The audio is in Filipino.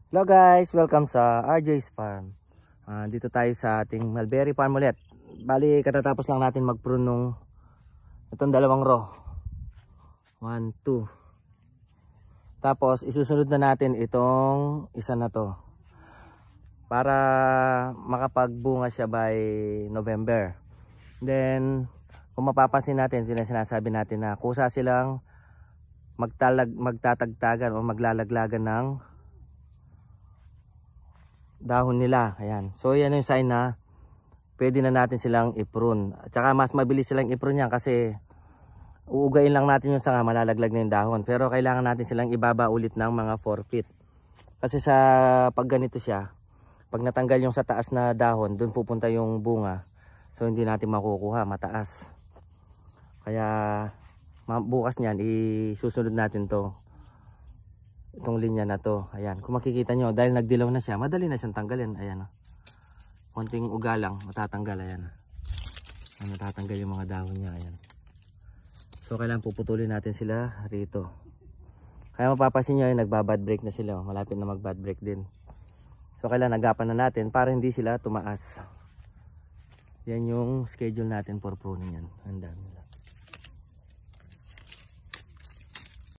Hello guys, welcome sa RJ's Farm. Dito tayo sa ating mulberry farm ulit. Bali, katatapos lang natin mag-prune nung itong dalawang row. 1, 2. Tapos isusunod na natin itong isa na to para makapagbunga siya by November. Then kung mapapansin natin, sinasabi natin na kusa silang magtatagtagan o maglalaglagan ng dahon nila. Ayan. So yan yung sign na pwede na natin silang i-prune. At saka mas mabilis silang i-prune yan kasi uugayin lang natin yung sanga, malalaglag na yung dahon. Pero kailangan natin silang ibaba ulit ng mga 4 feet. Kasi sa pag ganito siya, pag natanggal yung sa taas na dahon, dun pupunta yung bunga. So hindi natin makukuha, mataas. Kaya bukas niyan isusunod natin to. Itong linya na to. Ayan. Kung makikita nyo, dahil nagdilaw na siya, madali na siyang tanggalin. Ayan. Konting uga lang, matatanggal. Ayan. Matatanggal yung mga dahon niya. Ayan. So, kailangan puputulin natin sila rito. Kaya mapapansin nyo, nagbabad break na sila. Malapit na magbad break din. So, kailangan agapan na natin para hindi sila tumaas. Yan yung schedule natin for pruning yan. Handa nila.